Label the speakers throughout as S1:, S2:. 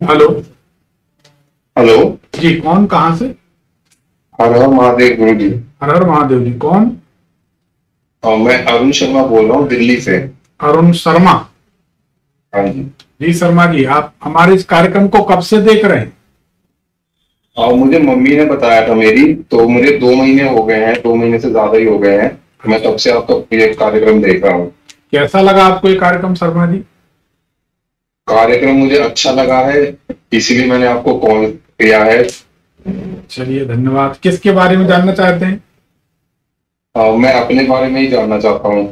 S1: Hello.
S2: Hello.
S1: जी कौन, कहाँ से?
S2: हर हर महादेव गुरु जी।
S1: हर हर महादेव जी। कौन?
S2: मैं अरुण शर्मा बोल रहा हूँ दिल्ली से।
S1: अरुण शर्मा।
S2: हाँ जी।
S1: जी शर्मा जी, आप हमारे इस कार्यक्रम को कब से देख रहे हैं?
S2: और मुझे मम्मी ने बताया था मेरी, तो मुझे 2 महीने हो गए हैं, 2 महीने से ज्यादा ही हो गए हैं। मैं तब से आपका ये कार्यक्रम देख रहा हूँ।
S1: कैसा लगा आपको ये कार्यक्रम शर्मा जी?
S2: कार्यक्रम मुझे अच्छा लगा है, इसीलिए मैंने आपको कॉल किया है।
S1: चलिए धन्यवाद। किसके बारे में जानना चाहते हैं?
S2: मैं अपने बारे में ही जानना चाहता हूँ।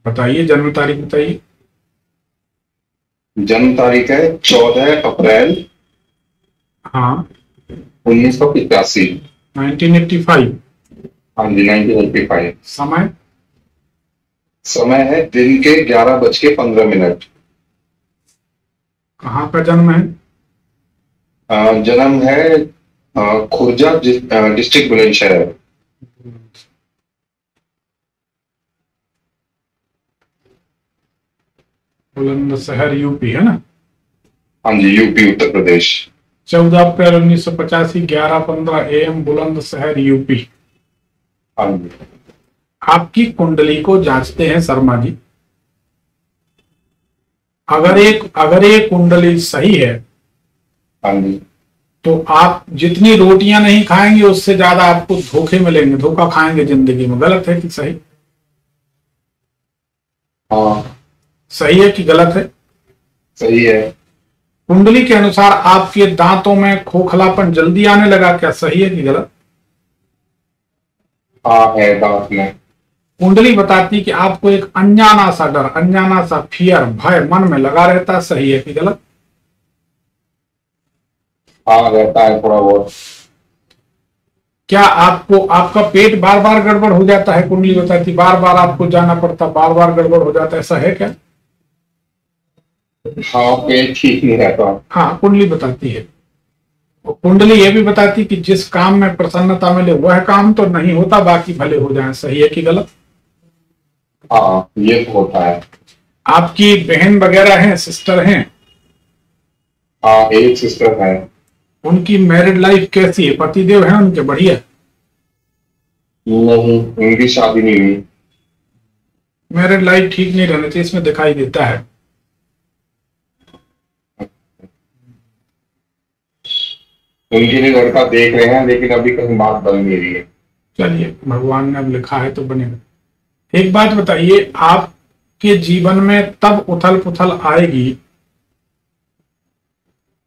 S1: बताइए, जन्म तारीख बताइए।
S2: जन्म तारीख है 14 अप्रैल
S1: हाँ।
S2: 1985।
S1: 1985।
S2: हाँ जी, 1985।
S1: समय?
S2: समय है दिन के 11:15।
S1: कहाँ का जन्म है?
S2: जन्म है खुर्जा डिस्ट्रिक्ट बुलंदशहर।
S1: बुलंदशहर यूपी है ना?
S2: हाँ जी, यूपी उत्तर प्रदेश।
S1: 14 अप्रैल 1985, 11:15 AM, बुलंदशहर यूपी।
S2: हाँ जी।
S1: आपकी कुंडली को जांचते हैं शर्मा जी। अगर ये कुंडली सही है
S2: हाँ जी।
S1: तो आप जितनी रोटियां नहीं खाएंगे उससे ज्यादा आपको धोखे मिलेंगे, धोखा खाएंगे जिंदगी में। गलत है कि सही?
S2: हाँ,
S1: सही है कि गलत है?
S2: सही है।
S1: कुंडली के अनुसार आपके दांतों में खोखलापन जल्दी आने लगा, क्या सही है कि गलत?
S2: हाँ, है दांत में।
S1: कुंडली बताती कि आपको एक अनजाना सा डर, अनजाना सा फियर, भय मन में लगा रहता, सही है कि गलत?
S2: हाँ, रहता है थोड़ा बहुत।
S1: क्या आपको आपका पेट बार बार गड़बड़ हो जाता है? कुंडली बताती बार बार आपको जाना पड़ता, बार बार गड़बड़ हो जाता है, ऐसा है क्या?
S2: हाँ, पेट ठीक नहीं रहता।
S1: हाँ, कुंडली बताती है। और कुंडली ये भी बताती कि जिस काम में प्रसन्नता मिले वह काम तो नहीं होता, बाकी भले हो जाए, सही है कि गलत?
S2: हाँ, ये तो होता है।
S1: आपकी बहन वगैरह हैं, सिस्टर हैं?
S2: हाँ, एक सिस्टर है।
S1: उनकी मैरिड लाइफ कैसी है? पतिदेव हैं उनके? बढ़िया?
S2: नहीं, उनकी शादी नहीं हुई।
S1: मैरिड लाइफ ठीक नहीं रहने चाहिए, इसमें दिखाई देता है।
S2: उनके लिए लड़का देख रहे हैं, लेकिन अभी कहीं बात बन नहीं रही है।
S1: चलिए, भगवान ने अब लिखा है तो बनेगा। एक बात बताइए, आपके जीवन में तब उथल पुथल आएगी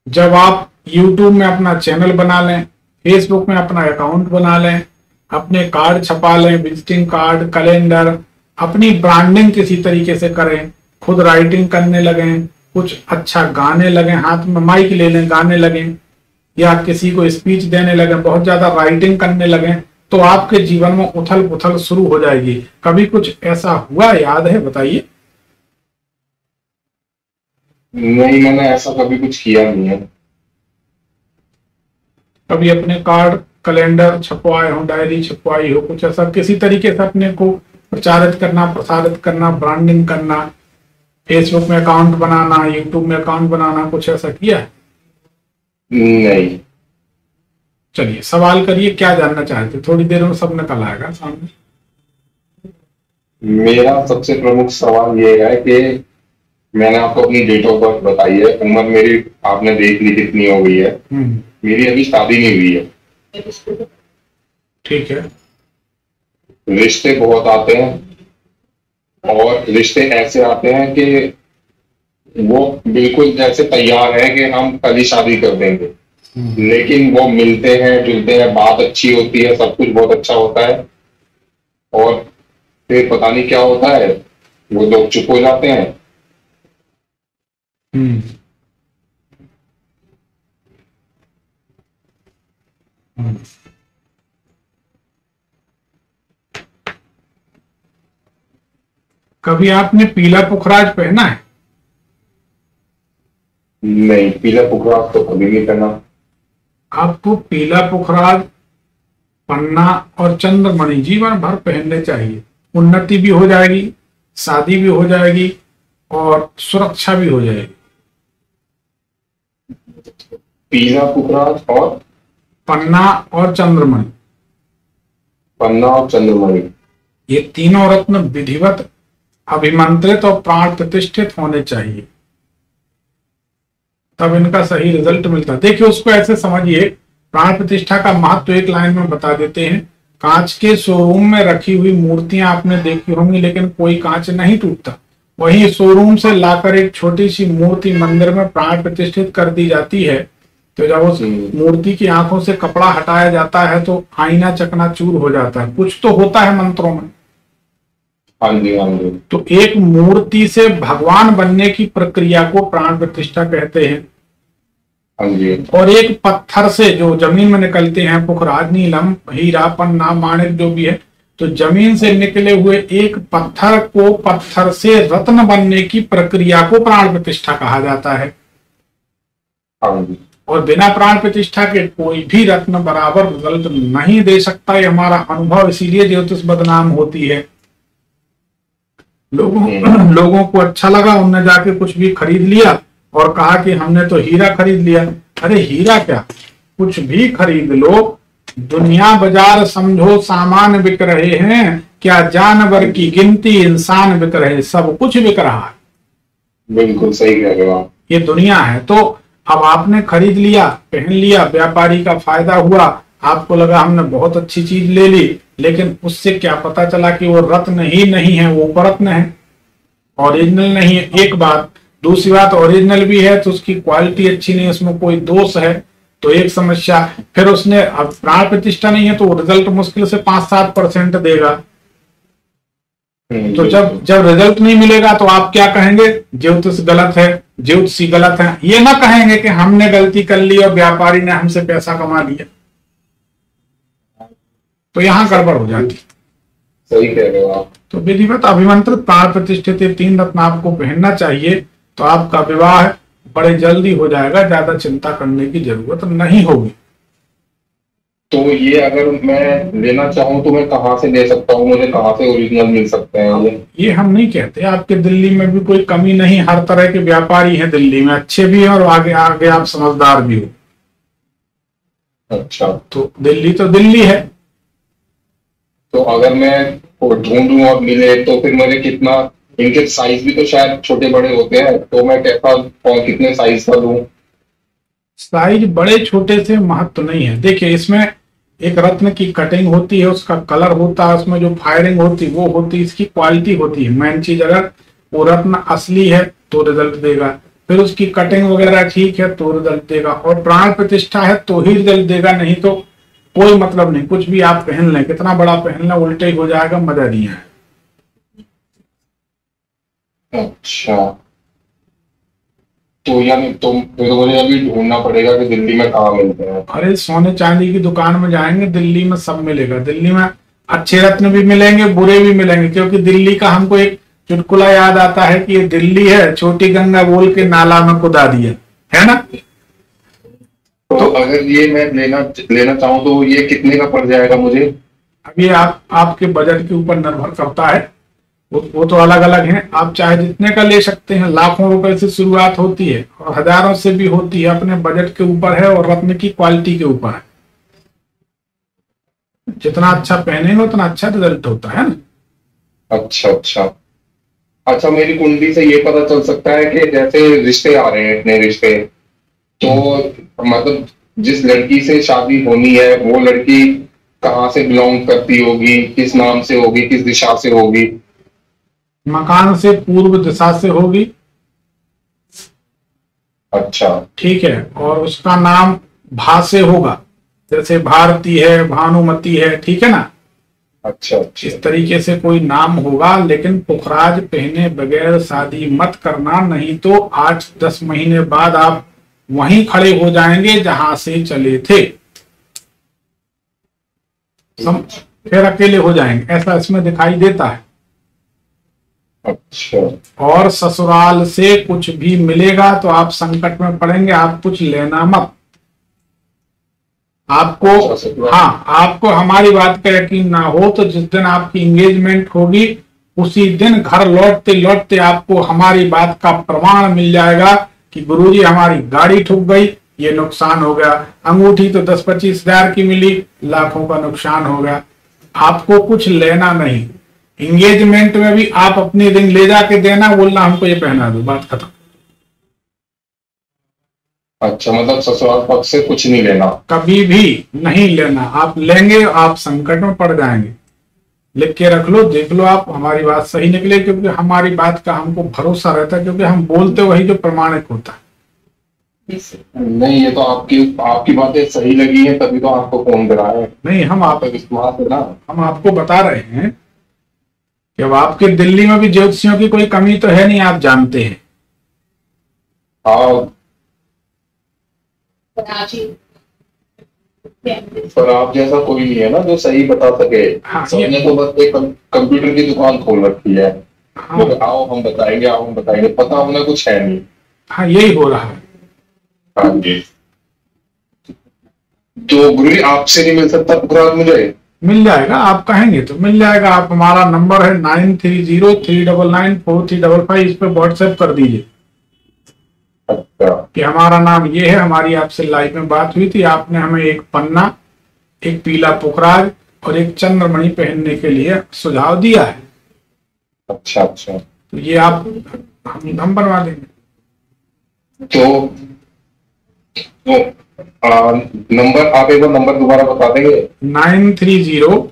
S1: जब आप YouTube में अपना चैनल बना लें, Facebook में अपना अकाउंट बना लें, अपने कार्ड छपा लें, विजिटिंग कार्ड, कैलेंडर, अपनी ब्रांडिंग किसी तरीके से करें, खुद राइटिंग करने लगें, कुछ अच्छा गाने लगें, हाथ में माइक ले लें, गाने लगें, या किसी को स्पीच देने लगें, बहुत ज्यादा राइटिंग करने लगें, तो आपके जीवन में उथल पुथल शुरू हो जाएगी। कभी कुछ ऐसा हुआ, याद है? बताइए।
S2: नहीं, मैंने ऐसा कभी कुछ किया नहीं है।
S1: कभी अपने कार्ड, कैलेंडर छपवाए हो, डायरी छपवाई हो, कुछ ऐसा किसी तरीके से अपने को प्रचारित करना, प्रसारित करना, ब्रांडिंग करना, फेसबुक में अकाउंट बनाना, यूट्यूब में अकाउंट बनाना, कुछ ऐसा किया है?
S2: नहीं।
S1: चलिए सवाल करिए, क्या जानना चाहते? थोड़ी देर में सब निकल आएगा सामने।
S2: मेरा सबसे प्रमुख सवाल ये है कि मैंने आपको अपनी डेट ऑफ बर्थ बताई है, उम्र मेरी आपने देख ली कितनी हो गई है। मेरी अभी शादी नहीं हुई है।
S1: ठीक है।
S2: रिश्ते बहुत आते हैं, और रिश्ते ऐसे आते हैं कि वो बिल्कुल जैसे तैयार है कि हम कल ही शादी कर देंगे, लेकिन वो मिलते हैं, जुलते हैं, बात अच्छी होती है, सब कुछ बहुत अच्छा होता है, और फिर पता नहीं क्या होता है, वो लोग चुप हो जाते हैं।
S1: हम्म। हम्म। कभी आपने पीला पुखराज पहना है?
S2: नहीं, पीला पुखराज तो कभी नहीं करना।
S1: आपको पीला पुखराज, पन्ना और चंद्रमणि जीवन भर पहनने चाहिए। उन्नति भी हो जाएगी, शादी भी हो जाएगी, और सुरक्षा भी हो जाएगी।
S2: पीजा, पुखराज और
S1: पन्ना और चंद्रमणि।
S2: पन्ना और चंद्रमणि,
S1: ये तीनों रत्न विधिवत अभिमंत्रित और प्राण प्रतिष्ठित होने चाहिए, तब इनका सही रिजल्ट मिलता है। देखिए उसको ऐसे समझिए, प्राण प्रतिष्ठा का महत्व एक लाइन में बता देते हैं। कांच के शोरूम में रखी हुई मूर्तियां आपने देखी होंगी, लेकिन कोई कांच नहीं टूटता। वही शोरूम से लाकर एक छोटी सी मूर्ति मंदिर में प्राण प्रतिष्ठित कर दी जाती है, तो जब उस मूर्ति की आंखों से कपड़ा हटाया जाता है तो आईना चकनाचूर हो जाता है। कुछ तो होता है मंत्रों में।
S2: हाँ जी, हाँ जी।
S1: तो एक मूर्ति से भगवान बनने की प्रक्रिया को प्राण प्रतिष्ठा कहते हैं।
S2: हाँ जी।
S1: और एक पत्थर से जो जमीन में निकलते हैं, पुखराज, नीलम, हीरा, पन्ना, माणिक जो भी है, तो जमीन से निकले हुए एक पत्थर को पत्थर से रत्न बनने की प्रक्रिया को प्राण प्रतिष्ठा कहा जाता है।
S2: हाँ जी।
S1: और बिना प्राण प्रतिष्ठा के कोई भी रत्न बराबर रिजल्ट नहीं दे सकता, ये हमारा अनुभव, इसीलिए ज्योतिष बदनाम होती है। लोगों को अच्छा लगा, उनने जाके कुछ भी खरीद लिया और कहा कि हमने तो हीरा खरीद लिया। अरे हीरा क्या, कुछ भी खरीद लो, दुनिया बाजार समझो सामान बिक रहे हैं, क्या जानवर की गिनती इंसान बिक रहे, सब कुछ बिक रहा है।
S2: बिल्कुल सही कह रहे हो आप।
S1: ये दुनिया है। तो अब आपने खरीद लिया, पहन लिया, व्यापारी का फायदा हुआ, आपको लगा हमने बहुत अच्छी चीज ले ली, लेकिन उससे क्या पता चला कि वो रत्न ही नहीं है, वो उपरत्न है, ओरिजिनल नहीं है। एक बात। दूसरी बात, ओरिजिनल भी है तो उसकी क्वालिटी अच्छी नहीं, उसमें कोई दोष है, तो एक समस्या। फिर उसने, अब प्राण प्रतिष्ठा नहीं है तो रिजल्ट मुश्किल से 5-7% देगा। तो जब रिजल्ट नहीं मिलेगा तो आप क्या कहेंगे, ज्योतिष गलत है, ज्योतिषी गलत है। ये ना कहेंगे कि हमने गलती कर ली और व्यापारी ने हमसे पैसा कमा लिया, तो यहां गड़बड़ हो जाती।
S2: सही कह रहे हो आप।
S1: तो विधिवत अभिमंत्रित प्राण प्रतिष्ठित 3 रत्न आपको पहनना चाहिए, तो आपका विवाह बड़े जल्दी हो जाएगा, ज्यादा चिंता करने की जरूरत नहीं होगी।
S2: तो ये अगर मैं लेना चाहूँ तो मैं कहाँ से ले सकता हूँ, मुझे कहाँ से ओरिजिनल मिल सकते हैं?
S1: ये हम नहीं कहते। आपके दिल्ली में भी कोई कमी नहीं, हर तरह के व्यापारी हैं दिल्ली में, अच्छे भी हैं और आगे आगे आप समझदार भी हो।
S2: अच्छा।
S1: तो दिल्ली तो दिल्ली है।
S2: तो अगर मैं ढूंढूं और मिले तो फिर मुझे कितना, इनके साइज भी तो शायद छोटे बड़े होते हैं, तो मैं कैसा और कितने साइज का लूं?
S1: साइज बड़े छोटे से महत्व नहीं है। देखिए इसमें एक रत्न की कटिंग होती है, उसका कलर होता है, उसमें जो फायरिंग होती है वो होती है, इसकी क्वालिटी होती है। मेन चीज, अगर वो रत्न असली है तो रिजल्ट देगा, फिर उसकी कटिंग वगैरह ठीक है तो रिजल्ट देगा, और प्राण प्रतिष्ठा है तो ही रिजल्ट देगा, नहीं तो कोई मतलब नहीं। कुछ भी आप पहन लें, कितना बड़ा पहन लें, उल्टे ही हो जाएगा, मजा नहीं है।
S2: अच्छा, तो यानी तो मुझे अभी ढूंढना पड़ेगा कि दिल्ली में कहाँ मिलते हैं?
S1: अरे सोने चांदी की दुकान में जाएंगे, दिल्ली में सब मिलेगा। दिल्ली में अच्छे रत्न भी मिलेंगे, बुरे भी मिलेंगे, क्योंकि दिल्ली का हमको एक चुटकुला याद आता है कि ये दिल्ली है, छोटी गंगा बोल के नाला में कुदा दिया, है ना।
S2: तो अगर ये मैं लेना चाहूँ तो ये कितने का पड़ जाएगा मुझे?
S1: अब ये आपके बजट के ऊपर निर्भर करता है, वो तो अलग अलग हैं। आप चाहे जितने का ले सकते हैं, लाखों रुपए से शुरुआत होती है और हजारों से भी होती है, अपने बजट के ऊपर है और रत्न की क्वालिटी के ऊपर है। जितना अच्छा पहनेंगे उतना अच्छा रिजल्ट होता है ना।
S2: अच्छा अच्छा अच्छा, मेरी कुंडली से ये पता चल सकता है कि जैसे रिश्ते आ रहे हैं, इतने रिश्ते, तो मतलब जिस लड़की से शादी होनी है वो लड़की कहाँ से बिलोंग करती होगी, किस नाम से होगी, किस दिशा से होगी?
S1: मकान से पूर्व दिशा से होगी।
S2: अच्छा,
S1: ठीक है। और उसका नाम भा से होगा, जैसे भारती है, भानुमति है, ठीक है ना।
S2: अच्छा,
S1: इस तरीके से कोई नाम होगा। लेकिन पुखराज पहने बगैर शादी मत करना, नहीं तो 8-10 महीने बाद आप वहीं खड़े हो जाएंगे जहां से चले थे, फिर अकेले हो जाएंगे, ऐसा इसमें दिखाई देता है।
S2: अच्छा।
S1: और ससुराल से कुछ भी मिलेगा तो आप संकट में पड़ेंगे, आप कुछ लेना मत। आपको, हाँ, आपको हमारी बात का यकीन ना हो तो जिस दिन आपकी एंगेजमेंट होगी उसी दिन घर लौटते लौटते आपको हमारी बात का प्रमाण मिल जाएगा कि गुरुजी हमारी गाड़ी ठुक गई, ये नुकसान हो गया। अंगूठी तो 10-25 हजार की मिली, लाखों का नुकसान हो गया। आपको कुछ लेना नहीं। एंगेजमेंट में भी आप अपनी रिंग ले जाके देना, बोलना हमको ये पहना दो, बात खत्म।
S2: अच्छा, मतलब ससुराल पक्ष से कुछ नहीं लेना,
S1: कभी भी नहीं लेना। आप लेंगे आप संकट में पड़ जाएंगे। लिख के रख लो, देख लो आप हमारी बात सही निकले, क्योंकि हमारी बात का हमको भरोसा रहता है, क्योंकि हम बोलते वही जो प्रमाणित होता है।
S2: नहीं, ये तो आपकी बातें सही लगी हैं तभी तो आपको फोन करा है।
S1: नहीं, हम
S2: विश्वास है ना।
S1: हम आपको बता रहे हैं कि अब आपके दिल्ली में भी ज्योतिषियों की कोई कमी तो है नहीं, आप जानते हैं।
S2: हाँ, पर आप जैसा कोई नहीं है ना जो सही बता सके।
S1: हाँ,
S2: सबने तो बस एक कंप्यूटर की दुकान खोल रखी है।
S1: हाँ,
S2: आओ हम बताएंगे, आओ हम बताएंगे, पता होना कुछ है नहीं।
S1: हाँ, यही हो रहा है।
S2: हाँ जी। तो गुरु जी आपसे नहीं मिल सकता पुराण मुझे?
S1: मिल जाएगा, आप कहेंगे तो मिल जाएगा। आप, हमारा नंबर है 9303994355, इस पे व्हाट्सएप कर दीजिए।
S2: अच्छा,
S1: कि हमारा नाम ये है, हमारी आपसे लाइव में बात हुई थी, आपने हमें एक पन्ना, एक पीला पुखराज और एक चंद्रमणि पहनने के लिए सुझाव दिया है।
S2: अच्छा अच्छा,
S1: तो ये आप हम बनवा देंगे।
S2: तो नंबर आप एक बार नंबर दोबारा बता देंगे?
S1: 930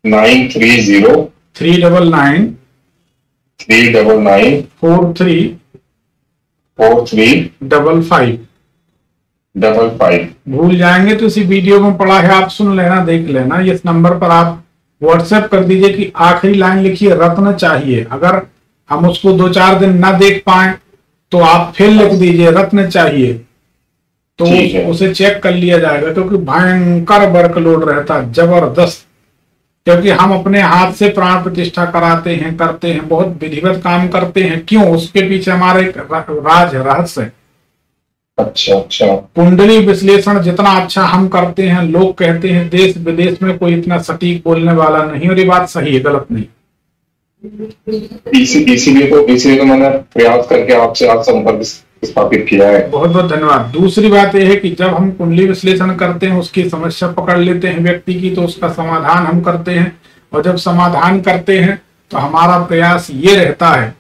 S2: 930
S1: 399
S2: 399
S1: 4355। भूल जाएंगे तो इसी वीडियो में पड़ा है, आप सुन लेना, देख लेना। इस नंबर पर आप व्हाट्सएप कर दीजिए कि आखिरी लाइन लिखिए रत्न चाहिए। अगर हम उसको 2-4 दिन ना देख पाए तो आप फिर लिख दीजिए रत्न चाहिए, तो उसे चेक कर लिया जाएगा। क्योंकि भयंकर वर्कलोड रहता है, जबरदस्त। क्योंकि हम अपने हाथ से प्राण प्रतिष्ठा कराते हैं, करते हैं, बहुत विधिवत काम करते हैं। क्यों? उसके पीछे हमारा एक राज रहस्य है।
S2: अच्छा अच्छा।
S1: कुंडली विश्लेषण जितना अच्छा हम करते हैं, लोग कहते हैं देश विदेश में कोई इतना सटीक बोलने वाला नहीं, और ये बात सही है, गलत नहीं।
S2: इसीलिए तो मैंने प्रयास करके आपसे आज संपर्क स्थापित किया है।
S1: बहुत बहुत धन्यवाद। दूसरी बात यह है कि जब हम कुंडली विश्लेषण करते हैं, उसकी समस्या पकड़ लेते हैं व्यक्ति की, तो उसका समाधान हम करते हैं। और जब समाधान करते हैं तो हमारा प्रयास ये रहता है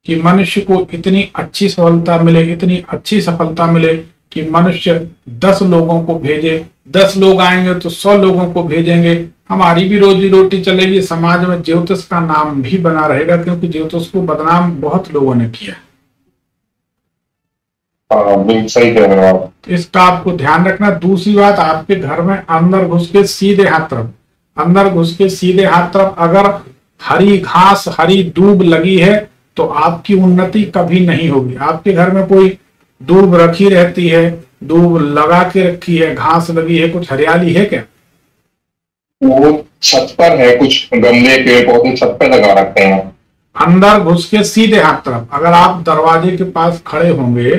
S1: कि मनुष्य को इतनी अच्छी सफलता मिले, इतनी अच्छी सफलता मिले कि मनुष्य 10 लोगों को भेजे। 10 लोग आएंगे तो 100 लोगों को भेजेंगे। हमारी भी रोजी रोटी चलेगी, समाज में ज्योतिष का नाम भी बना रहेगा, क्योंकि ज्योतिष को बदनाम बहुत लोगों ने किया।
S2: बिल्कुल सही कह रहे हो आप।
S1: तो इसका आपको ध्यान रखना। दूसरी बात, आपके घर में अंदर घुस के सीधे हाथ तरफ अगर हरी घास, हरी दूब लगी है तो आपकी उन्नति कभी नहीं होगी। आपके घर में कोई दूब रखी रहती है, दूब लगा के रखी है, घास लगी है, कुछ हरियाली है क्या?
S2: वो छत पर है, कुछ गमले पेड़ पौधे छत पर लगा रखते हैं।
S1: अंदर घुस के सीधे हाथ तरफ अगर आप दरवाजे के पास खड़े होंगे।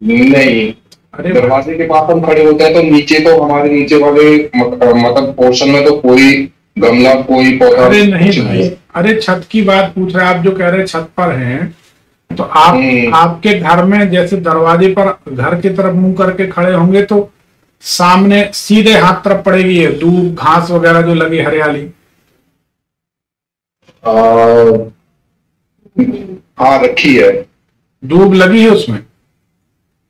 S2: नहीं,
S1: अरे
S2: दरवाजे के पास हम खड़े होते हैं तो नीचे तो हमारे नीचे वाले मतलब पोर्शन में तो कोई गमला, कोई पौधा।
S1: अरे नहीं भाई, अरे छत की बात पूछ रहे हैं आप, जो कह रहे छत पर हैं, तो आप आपके घर में जैसे दरवाजे पर घर की तरफ मुंह करके खड़े होंगे तो सामने सीधे हाथ तरफ पड़ेगी है दूब, घास वगैरह जो लगी, हरियाली।
S2: हाँ, रखी है।
S1: दूब लगी है उसमें?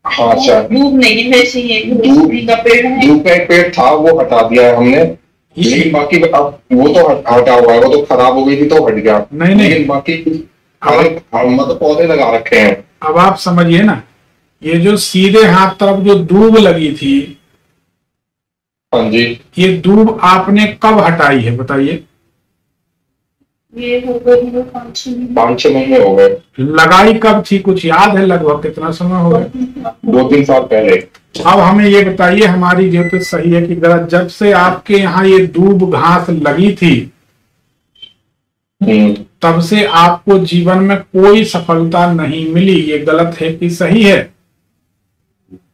S2: हाँ, अच्छा।
S3: दूब नहीं, वैसे ही दूब का पेड़ है।
S2: दूब का एक पेड़ था, वो हटा दिया है हमने, लेकिन बाकी अब वो तो हटा हुआ है, वो तो खराब हो गई थी तो हट गया।
S1: नहीं,
S2: लेकिन बाकी मतलब पौधे लगा रखे हैं।
S1: अब आप समझिए ना, ये जो सीधे हाथ तरफ जो दूब लगी थी,
S2: हाँ जी,
S1: ये दूब आपने कब हटाई है बताइए?
S3: ये हो गए 5-6
S2: महीने हो गए।
S1: लगाई कब थी, कुछ याद है लगभग कितना समय हो गया?
S2: 2-3 साल पहले।
S1: अब हमें ये बताइए, हमारी ज्योतिष सही है कि गलत? जब से आपके यहाँ ये दूब घास लगी थी तब से आपको जीवन में कोई सफलता नहीं मिली। ये गलत है कि सही है?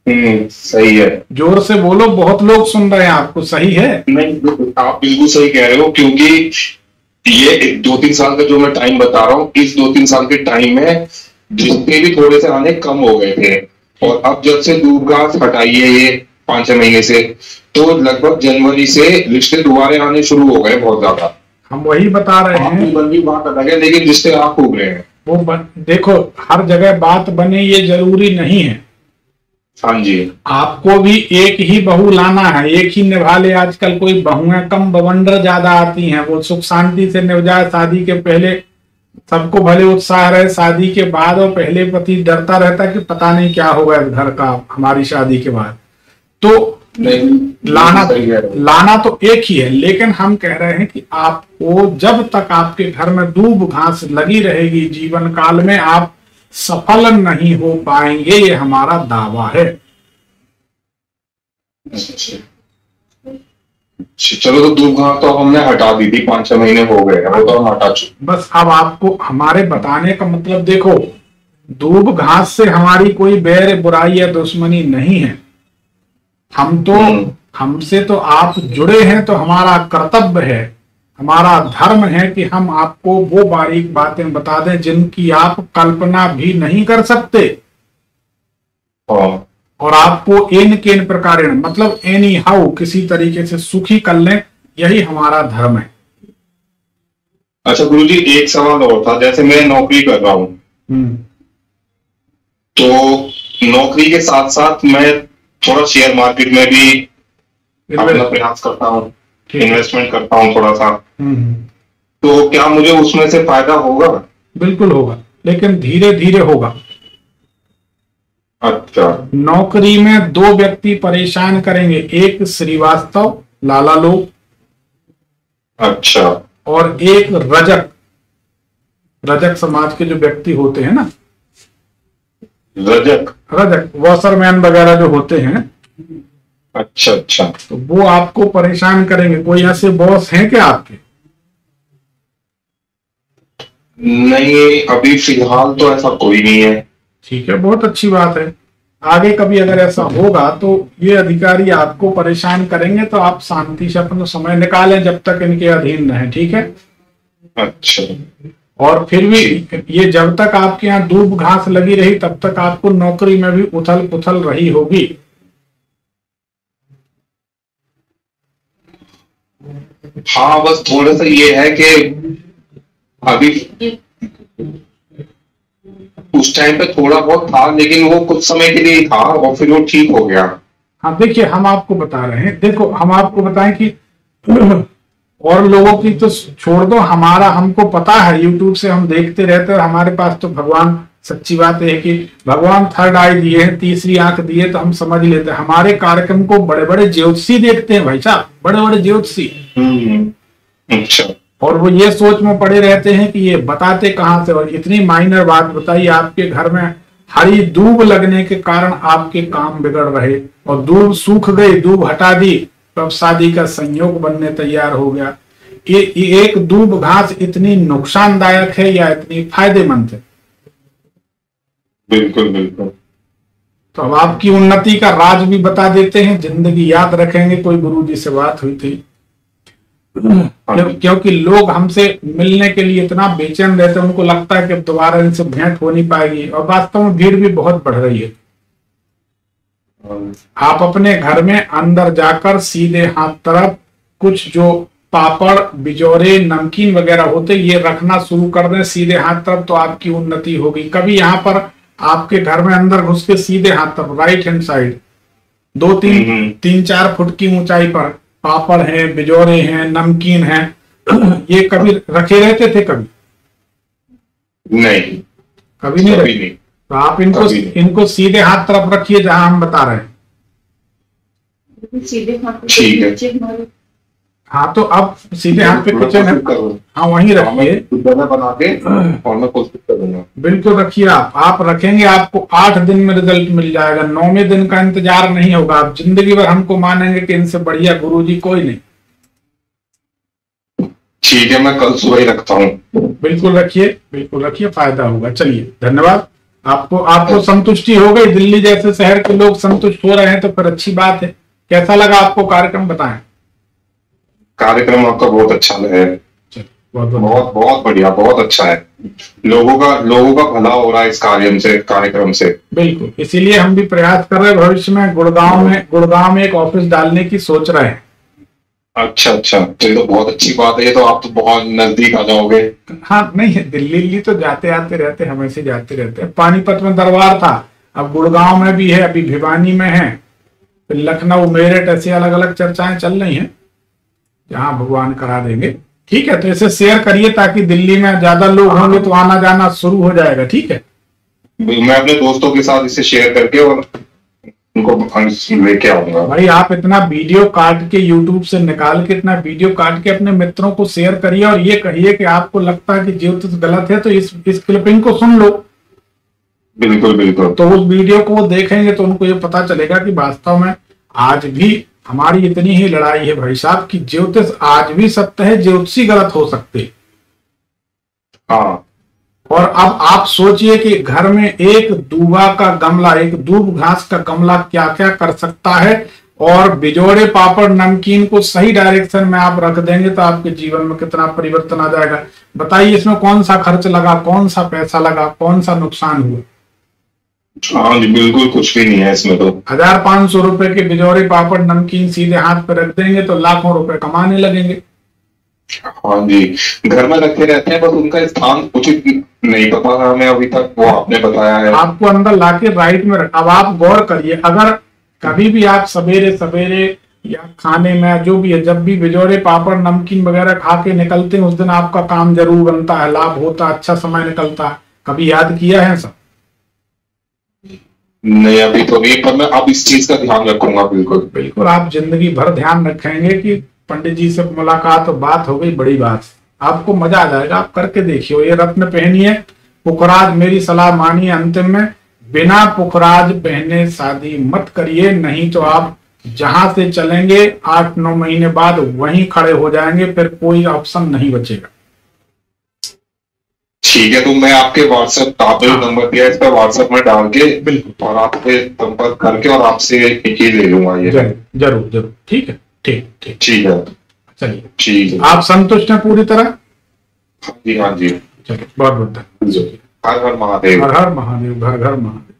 S2: सही है।
S1: जोर से बोलो, बहुत लोग सुन रहे हैं आपको। सही है?
S2: नहीं, आप बिल्कुल सही कह रहे हो, क्योंकि ये 2-3 साल का जो मैं टाइम बता रहा हूँ, इस 2-3 साल के टाइम में रिश्ते भी थोड़े से आने कम हो गए थे। और अब जब से दूब घास हटाई है ये 5-6 महीने से, तो लगभग जनवरी से रिश्ते दोबारा आने शुरू हो गए बहुत ज्यादा।
S1: हम वही बता रहे हैं,
S2: बन भी बात अलग है, लेकिन रिश्ते आप खूब रहे हैं।
S1: देखो हर जगह बात बने ये जरूरी नहीं है।
S2: हाँ जी।
S1: आपको भी एक ही बहू लाना है, एक ही निभा ले। आजकल कोई बहुएं कम बवंडर ज्यादा आती हैं, वो सुख शांति से निभ जाए। शादी के पहले सबको भले उत्साह रहे, शादी के बाद और पहले पति डरता रहता है कि पता नहीं क्या होगा इस घर का हमारी शादी के बाद। तो लाना तो एक ही है, लेकिन हम कह रहे हैं कि आपको जब तक आपके घर में दूब घास लगी रहेगी जीवन काल में आप सफल नहीं हो पाएंगे, ये हमारा दावा है।
S2: चलो, तो दूब घास तो हमने हटा दी थी, 5-6 महीने हो गए, वो तो हम हटा चुके।
S1: बस अब आपको हमारे बताने का मतलब, देखो दूब घास से हमारी कोई बैर बुराई या दुश्मनी नहीं है। हम तो हमसे तो आप जुड़े हैं, तो हमारा कर्तव्य है, हमारा धर्म है कि हम आपको वो बारीक बातें बता दें जिनकी आप कल्पना भी नहीं कर सकते। और आपको इन केन प्रकार मतलब एनी हाउ किसी तरीके से सुखी कर लें, यही हमारा धर्म है।
S2: अच्छा गुरुजी, एक सवाल और था। जैसे मैं नौकरी कर रहा हूँ, तो नौकरी के साथ साथ मैं थोड़ा शेयर मार्केट में भी अपना प्रयास करता हूँ, इन्वेस्टमेंट करता हूँ थोड़ा सा। तो क्या मुझे उसमें से फायदा होगा?
S1: बिल्कुल होगा, लेकिन धीरे धीरे होगा।
S2: अच्छा।
S1: नौकरी में 2 व्यक्ति परेशान करेंगे, एक श्रीवास्तव लाला लोग,
S2: अच्छा,
S1: और एक रजक समाज के जो व्यक्ति होते हैं ना,
S2: रजक
S1: वॉशरमैन वगैरह जो होते हैं।
S2: अच्छा अच्छा।
S1: तो वो आपको परेशान करेंगे। कोई ऐसे बॉस हैं क्या आपके?
S2: नहीं, अभी फिलहाल तो ऐसा कोई नहीं है।
S1: ठीक है, बहुत अच्छी बात है। आगे कभी अगर ऐसा होगा तो ये अधिकारी आपको परेशान करेंगे, तो आप शांति से अपना समय निकालें जब तक इनके अधीन रहें, ठीक है?
S2: अच्छा।
S1: और फिर भी ये जब तक आपके यहाँ दूब घास लगी रही तब तक आपको नौकरी में भी उथल पुथल रही होगी।
S2: हाँ, बस थोड़ा सा ये है कि अभी उस टाइम पे थोड़ा बहुत था, लेकिन वो कुछ समय के लिए था और फिर वो ठीक हो गया।
S1: हाँ देखिए, हम आपको बता रहे हैं, देखो हम आपको बताएं कि और लोगों की तो छोड़ दो, हमारा हमको पता है, यूट्यूब से हम देखते रहते हैं। हमारे पास तो भगवान, सच्ची बात है कि भगवान थर्ड आई दिए हैं, तीसरी आंख दिए, तो हम समझ लेते हैं। हमारे कार्यक्रम को बड़े बड़े ज्योतिषी देखते हैं भाई साहब, बड़े बड़े ज्योतिषी।
S2: अच्छा।
S1: और वो ये सोच में पड़े रहते हैं कि ये बताते कहाँ से। और इतनी माइनर बात बताइए, आपके घर में हरी दूब लगने के कारण आपके काम बिगड़ रहे, और दूब सूख गई, दूब हटा दी, तब शादी का संयोग बनने तैयार हो गया। ये एक दूब घास इतनी नुकसानदायक है या इतनी फायदेमंद है?
S2: बिल्कुल बिल्कुल।
S1: तो अब आपकी उन्नति का राज भी बता देते हैं, जिंदगी याद रखेंगे। कोई गुरुजी से बात हुई थी, क्योंकि लोग हमसे मिलने के लिए इतना बेचैन रहते हैं, उनको लगता है कि अब दोबारा इनसे भेंट हो नहीं पाएगी, और वास्तव में भीड़ भी बहुत बढ़ रही है। आप अपने घर में अंदर जाकर सीधे हाथ तरफ कुछ जो पापड़, बिजोरे, नमकीन वगैरह होते, ये रखना शुरू कर दें सीधे हाथ तरफ, तो आपकी उन्नति होगी। कभी यहाँ पर आपके घर में अंदर घुस के सीधे हाथ तरफ, राइट हैंड साइड, 2-3-4 फुट की ऊंचाई पर पापड़ हैं, बिजोरे हैं, नमकीन हैं, ये कभी रखे रहते थे? कभी
S2: नहीं,
S1: कभी नहीं रखे। तो आप इनको सीधे हाथ तरफ रखिए जहां हम बता रहे हैं।
S3: सीधे हाथ।
S2: ठीक है।
S1: हाँ, तो अब सीधे हाथ पे किचन है, हाँ वहीं रखिए,
S2: बना के, और मैं कोशिश करूंगा।
S1: बिल्कुल रखिए। आप रखेंगे, आपको 8 दिन में रिजल्ट मिल जाएगा। 9वें दिन का इंतजार नहीं होगा। आप जिंदगी भर हमको मानेंगे कि इनसे बढ़िया गुरुजी कोई नहीं।
S2: ठीक है, मैं कल सुबह ही रखता हूँ।
S1: बिल्कुल रखिए, फायदा होगा। चलिए, धन्यवाद। आपको संतुष्टि हो गई? दिल्ली जैसे शहर के लोग संतुष्ट हो रहे हैं तो फिर अच्छी बात है। कैसा लगा आपको कार्यक्रम, बताएं?
S2: कार्यक्रम आपका बहुत अच्छा लगा। बहुत बहुत बढ़िया, बहुत अच्छा है। लोगों का भला हो रहा है इस कार्यक्रम से।
S1: बिल्कुल, इसीलिए हम भी प्रयास कर रहे हैं, भविष्य में गुड़गांव में एक ऑफिस डालने की सोच रहे हैं।
S2: अच्छा अच्छा, तो ये तो बहुत अच्छी बात है। ये तो आप तो बहुत नजदीक आ जाओगे।
S1: हाँ, नहीं, दिल्ली तो जाते आते रहते, हमेशा जाते रहते हैं। पानीपत में दरबार था, अब गुड़गांव में भी है, अभी भिवानी में है, फिर लखनऊ, मेरठ, ऐसी अलग अलग चर्चाएं चल रही हैं, जहां भगवान करा देंगे। ठीक है, तो इसे शेयर करिए ताकि दिल्ली में ज्यादा लोग होंगे तो आना जाना शुरू हो जाएगा। ठीक है,
S2: मैं अपने दोस्तों के साथ इसे शेयर करके और उनको लेके आऊंगा।
S1: भाई आप इतना वीडियो काट के यूट्यूब से निकाल के, इतना वीडियो काट के अपने मित्रों को शेयर करिए और ये कहिए कि आपको लगता है कि ज्योतिष गलत है तो इस क्लिपिंग को सुन लो।
S2: बिल्कुल बिल्कुल।
S1: तो उस वीडियो को वो देखेंगे तो उनको ये पता चलेगा कि वास्तव में आज भी हमारी इतनी ही लड़ाई है भाई साहब कि ज्योतिष आज भी सत्य है, ज्योतिषी गलत हो सकते।
S2: हाँ,
S1: और अब आप सोचिए कि घर में एक दूबा का गमला, एक दूब घास का गमला क्या क्या कर सकता है, और बिजोड़े पापड़ नमकीन को सही डायरेक्शन में आप रख देंगे तो आपके जीवन में कितना परिवर्तन आ जाएगा। बताइए, इसमें कौन सा खर्च लगा, कौन सा पैसा लगा, कौन सा नुकसान हुआ?
S2: हाँ जी, बिल्कुल कुछ भी नहीं है इसमें। तो
S1: 1500 रुपए के बिजोड़े पापड़ नमकीन सीधे हाथ पे रख देंगे तो लाखों रुपए कमाने लगेंगे।
S2: हाँ जी, घर में रखे रहते हैं, बस उनका स्थान उचित नहीं पता हमें अभी तक, वो आपने बताया है।
S1: आपको अंदर लाके राइट में रख। अब आप गौर करिए, अगर कभी भी आप सवेरे सवेरे या खाने में जो भी है, जब भी बिजोड़े पापड़ नमकीन वगैरह खा के निकलते हैं, उस दिन आपका काम जरूर बनता है, लाभ होता है, अच्छा समय निकलता है। कभी याद किया है सब?
S2: नहीं, अभी तो नहीं, पर मैं अब इस चीज का ध्यान रखूंगा। बिल्कुल
S1: बिल्कुल, आप जिंदगी भर ध्यान रखेंगे कि पंडित जी से मुलाकात, बात हो गई, बड़ी बात, आपको मजा आ जाएगा। आप करके देखिए। ये रत्न पहनिए, पुखराज, मेरी सलाह मानिए अंतिम में, बिना पुखराज पहने शादी मत करिए, नहीं तो आप जहां से चलेंगे 8-9 महीने बाद वहीं खड़े हो जाएंगे, फिर कोई ऑप्शन नहीं बचेगा।
S2: ठीक है, तो मैं आपके व्हाट्सएप, आपने जो नंबर दिया इस पर व्हाट्सएप में डाल के बिल्कुल, और आपसे संपर्क करके और आपसे एक ही ले लूंगा ये।
S1: जरूर जरूर। ठीक है, ठीक ठीक
S2: ठीक है,
S1: चलिए।
S2: ठीक है,
S1: आप संतुष्ट हैं पूरी तरह?
S2: हाँ जी, हाँ जी।
S1: चलिए, बहुत बहुत धन्यवाद।
S2: हर हर महादेव।
S1: हर हर महादेव, घर घर महादेव।